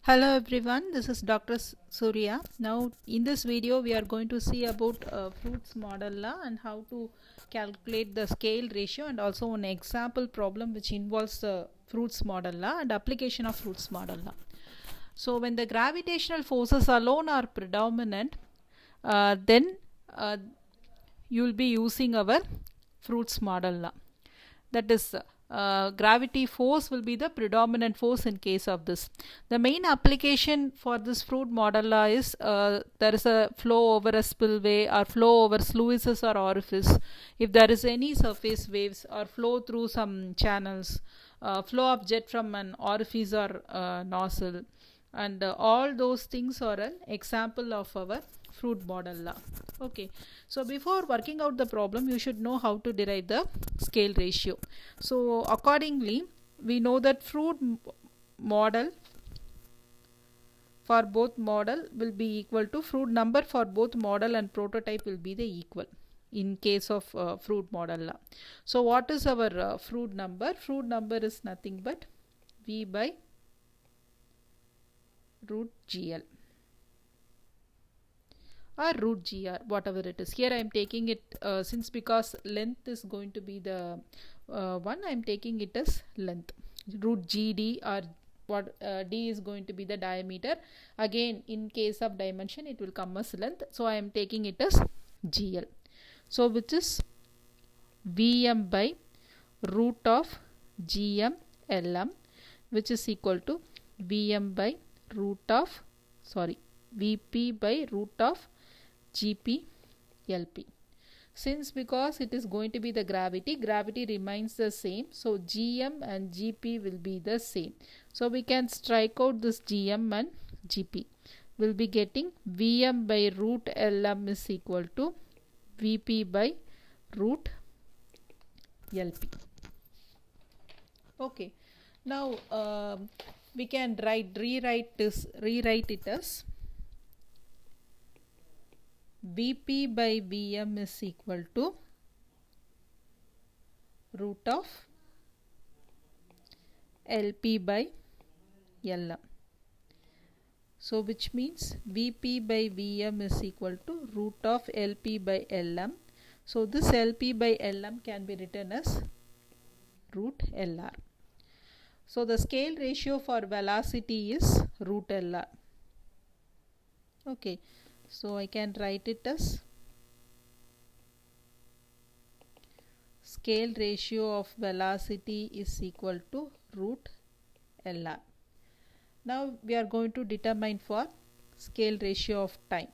Hello everyone, this is Dr. Surya. Now in this video we are going to see about fruits model law and how to calculate the scale ratio and also an example problem which involves the fruits model law and application of fruits model law. So when the gravitational forces alone are predominant, then you will be using our fruits model law. That is gravity force will be the predominant force in case of this. The main application for this fruit model law is there is a flow over a spillway or flow over sluices or orifice. If there is any surface waves or flow through some channels, flow of jet from an orifice or nozzle, and all those things are an example of our fruit model law. Okay, so before working out the problem you should know how to derive the scale ratio. So accordingly we know that fruit model for both model will be equal to fruit number for both model and prototype will be the equal in case of fruit model law. So what is our fruit number? Fruit number is nothing but V by root GL or root GR, whatever it is. Here I am taking it since because length is going to be the one, I am taking it as length. Root GD or what D is going to be the diameter. Again in case of dimension it will come as length. So I am taking it as GL. So which is VM by root of GM LM, which is equal to VM by root of VP by root of GP LP. Since because it is going to be the gravity remains the same, so GM and GP will be the same. So we can strike out this GM and GP. We'll be getting VM by root LM is equal to VP by root LP. Okay, now we can rewrite it as VP by VM is equal to root of LP by LM. So which means VP by VM is equal to root of LP by LM. So this LP by LM can be written as root LR. So the scale ratio for velocity is root LR. Okay, so I can write it as scale ratio of velocity is equal to root LR. Now we are going to determine for scale ratio of time.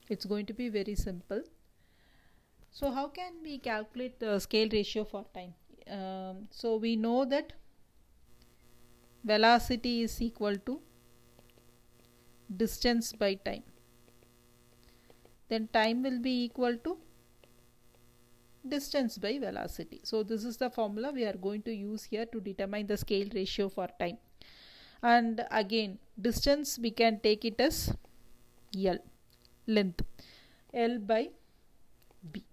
It's going to be very simple. So how can we calculate the scale ratio for time? So we know that velocity is equal to distance by time. Then time will be equal to distance by velocity. So this is the formula we are going to use here to determine the scale ratio for time. And again distance we can take it as L, length, L by B.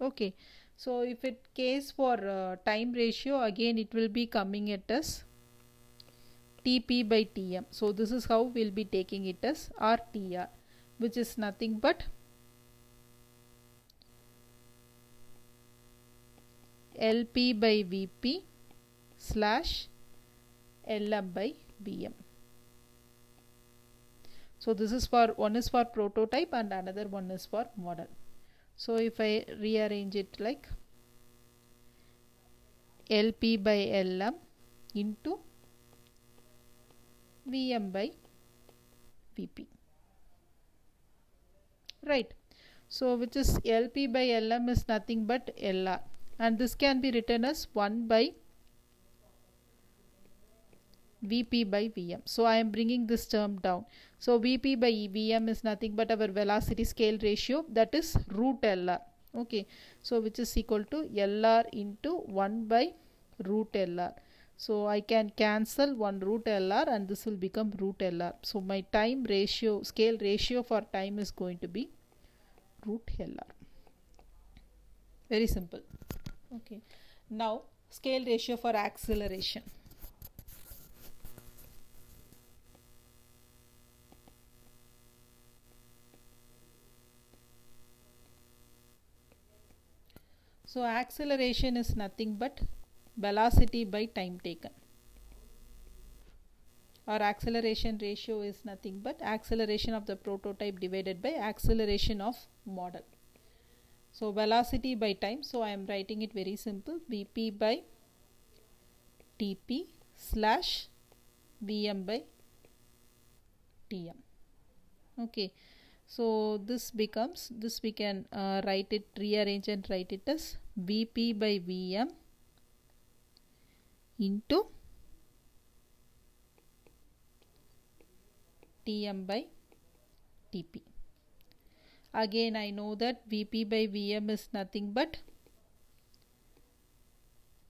Okay, so if it case for time ratio, again it will be coming at as TP by TM. So this is how we'll be taking it as RTR, which is nothing but LP by VP slash LM by VM. So this is for one is for prototype and another one is for model. So if I rearrange it like LP by LM into VM by VP, right? So which is LP by LM is nothing but LR, and this can be written as 1 by VP by VM. So I am bringing this term down. So VP by VM is nothing but our velocity scale ratio, that is root LR. Okay, so which is equal to LR into 1 by root LR. So I can cancel 1 root LR and this will become root LR. So my time ratio, scale ratio for time is going to be root LR. Very simple. Okay, now scale ratio for acceleration. So acceleration is nothing but velocity by time taken, or acceleration ratio is nothing but acceleration of the prototype divided by acceleration of model. So velocity by time, so I am writing it very simple, Vp by Tp slash Vm by Tm. Okay, so this becomes, this we can write it, rearrange and write it as Vp by Vm into Tm by Tp. Again I know that Vp by Vm is nothing but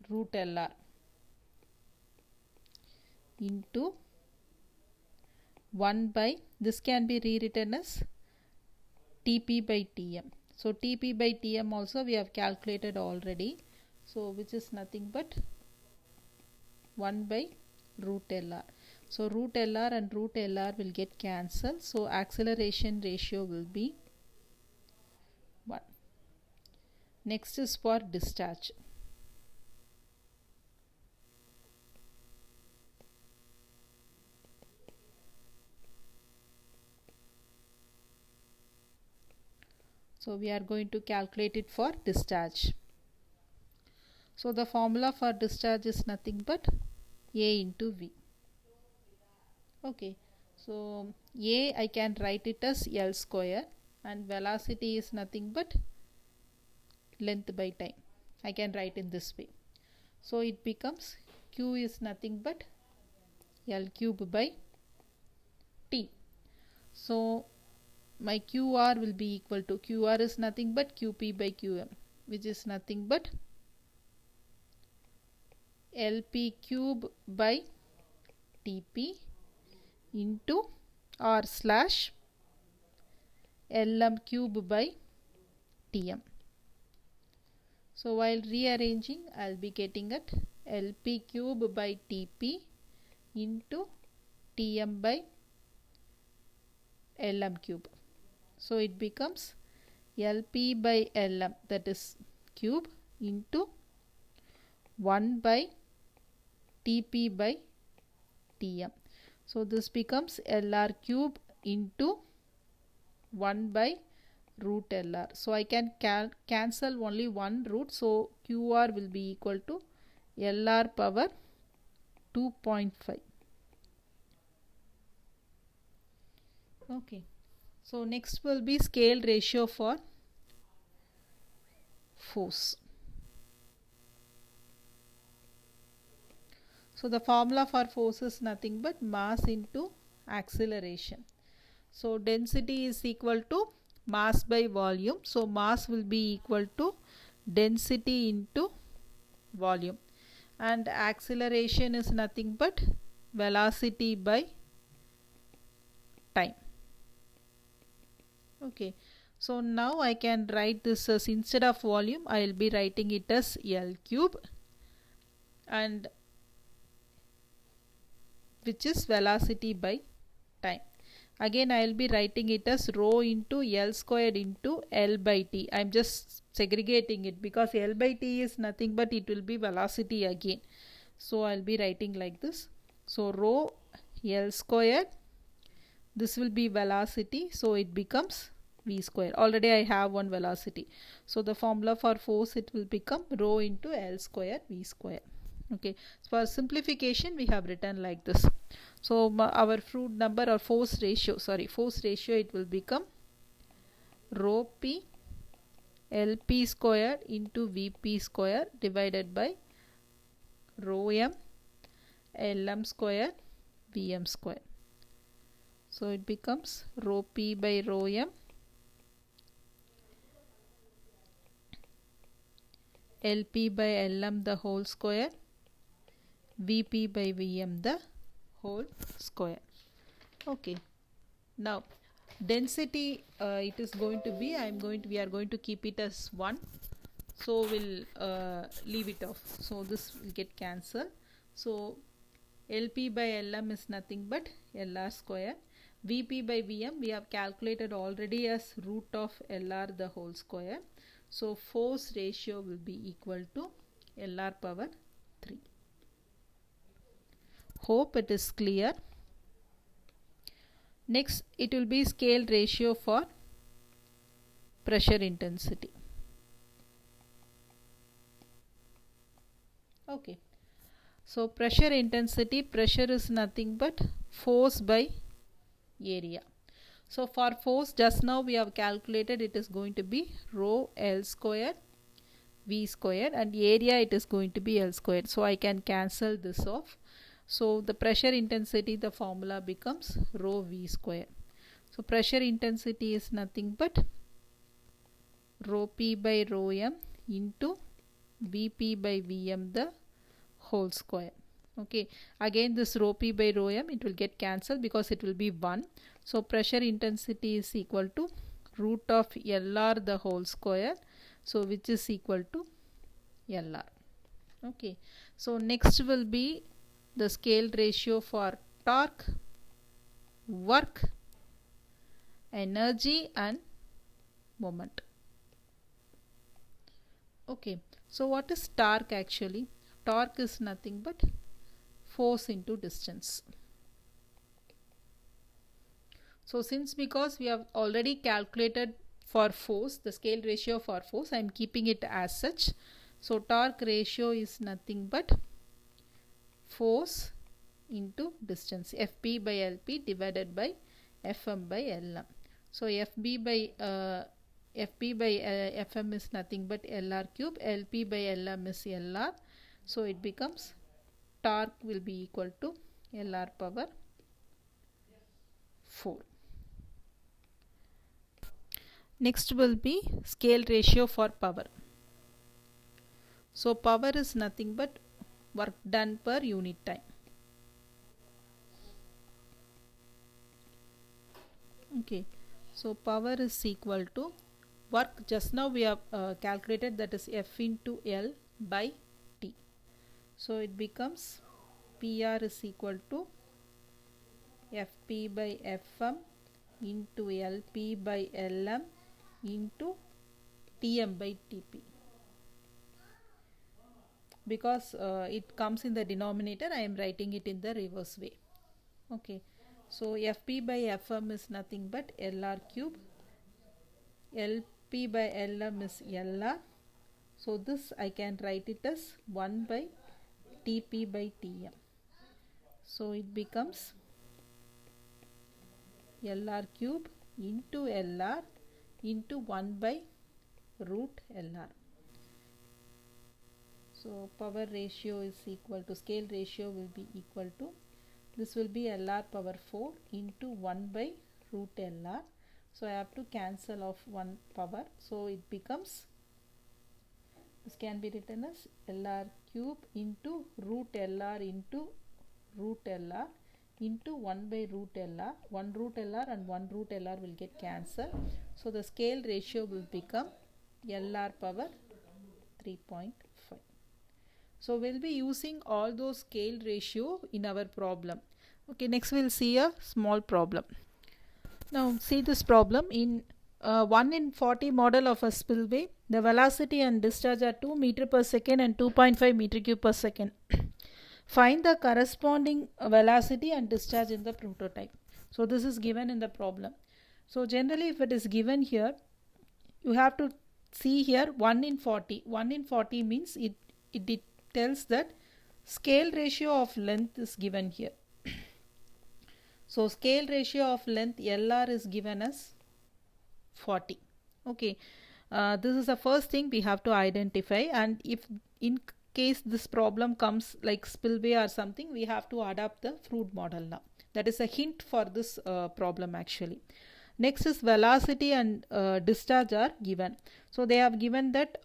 root Lr into 1 by, this can be rewritten as Tp by Tm. So Tp by Tm also we have calculated already, so which is nothing but 1 by root Lr. So root Lr and root Lr will get cancelled, so acceleration ratio will be 1. Next is for discharge. So we are going to calculate it for discharge. So the formula for discharge is nothing but A into V. Okay, so A I can write it as L square, and velocity is nothing but length by time. I can write in this way. So it becomes Q is nothing but L cube by T. So my QR will be equal to, QR is nothing but QP by QM, which is nothing but LP cube by TP into or slash LM cube by TM. So while rearranging, I'll be getting at LP cube by TP into TM by LM cube. So it becomes LP by LM, that is cube, into 1 by TP by Tm. So this becomes Lr cube into 1 by root Lr. So I can cancel only one root, so QR will be equal to Lr power 2.5. Okay, so next will be scale ratio for force. So the formula for force is nothing but mass into acceleration. So density is equal to mass by volume. So mass will be equal to density into volume, and acceleration is nothing but velocity by time. Okay, so now I can write this as, instead of volume I will be writing it as L cube, and which is velocity by time. Again I will be writing it as rho into L squared into L by T. I am just segregating it because L by T is nothing but it will be velocity again. So I will be writing like this. So rho L squared, this will be velocity, so it becomes V square. Already I have one velocity. So the formula for force, it will become rho into L square V square. Okay, so for simplification we have written like this. So our Froude number or force ratio, it will become rho P LP square into VP square divided by rho M LM square VM square. So it becomes rho P by rho M LP by LM the whole square VP by VM the whole square. Okay, now density it is going to be, we are going to keep it as 1. so we'll leave it off. So this will get cancelled. So LP by LM is nothing but LR square. VP by VM we have calculated already as root of LR the whole square. So force ratio will be equal to LR power 3. Hope it is clear. Next it will be scale ratio for pressure intensity. Okay. So pressure intensity, pressure is nothing but force by area. So for force, just now we have calculated it is going to be rho L square V square, and area it is going to be L square. So I can cancel this off. So the pressure intensity, the formula becomes rho V square. So pressure intensity is nothing but rho P by rho M into Vp by Vm the whole square. Okay, again this rho P by rho M, it will get cancelled because it will be 1. So pressure intensity is equal to root of LR the whole square, so which is equal to LR. Okay, so next will be the scale ratio for torque, work, energy and moment. Okay, so what is torque actually? Torque is nothing but force into distance. So since because we have already calculated for force, the scale ratio for force, I am keeping it as such. So torque ratio is nothing but force into distance, Fp by Lp divided by Fm by Lm. So Fp by Fm is nothing but Lr cube, Lp by Lm is Lr. So it becomes torque will be equal to Lr power 4. Next will be scale ratio for power. So power is nothing but work done per unit time. Okay, so power is equal to work, just now we have calculated, that is F into L by T. So it becomes PR is equal to Fp by Fm into Lp by Lm into Tm by Tp. Because it comes in the denominator, I am writing it in the reverse way. Okay, so Fp by Fm is nothing but Lr cube, Lp by Lm is Lr. So this I can write it as 1 by Tp by Tm. So it becomes Lr cube into Lr into 1 by root Lr. So power ratio is equal to, scale ratio will be equal to, this will be Lr power 4 into 1 by root Lr. So I have to cancel off one power. So it becomes, this can be written as Lr cube into root Lr into root Lr into 1 by root Lr. 1 root Lr and 1 root Lr will get cancelled. So the scale ratio will become Lr power 3.5. So we'll be using all those scale ratio in our problem. Okay, next we'll see a small problem. Now see this problem. In 1 in 40 model of a spillway, the velocity and discharge are 2 meter per second and 2.5 meter cube per second. Find the corresponding velocity and discharge in the prototype. So this is given in the problem. So generally if it is given here, you have to see here 1 in 40. 1 in 40 means it tells that scale ratio of length is given here. So scale ratio of length Lr is given as 40. Okay, this is the first thing we have to identify, and if in case this problem comes like spillway or something, we have to adapt the Froude model now. That is a hint for this problem actually. Next is velocity and discharge are given. So they have given that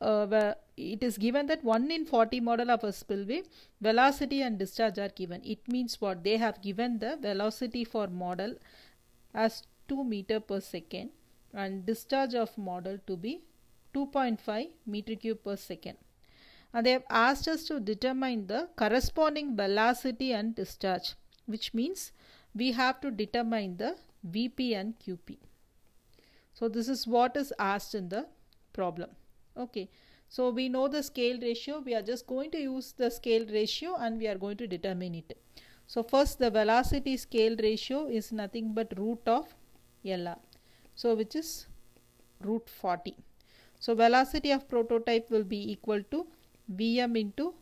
it is given that 1 in 40 model of a spillway, velocity and discharge are given. It means what? They have given the velocity for model as 2 meter per second and discharge of model to be 2.5 meter cube per second. And they have asked us to determine the corresponding velocity and discharge, which means we have to determine the Vp and Qp. So this is what is asked in the problem. Okay, so we know the scale ratio. We are just going to use the scale ratio and we are going to determine it. So first, the velocity scale ratio is nothing but root of LR, so which is root 40. So velocity of prototype will be equal to Vm into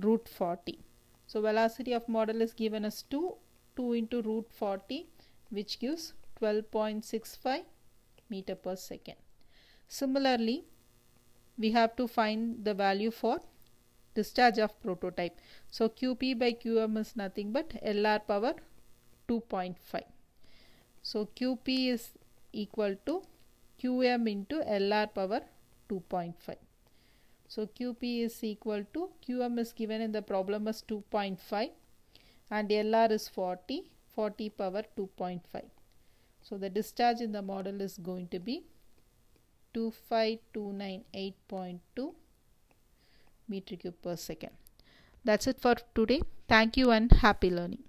root 40. So velocity of model is given as 2 into root 40, which gives 12.65 meter per second. Similarly, we have to find the value for discharge of prototype. So Qp by Qm is nothing but Lr power 2.5. So Qp is equal to Qm into Lr power 2.5. So Qp is equal to, Qm is given in the problem as 2.5 and Lr is 40 power 2.5. So the discharge in the model is going to be 25298.2 meter cube per second. That's it for today. Thank you and happy learning.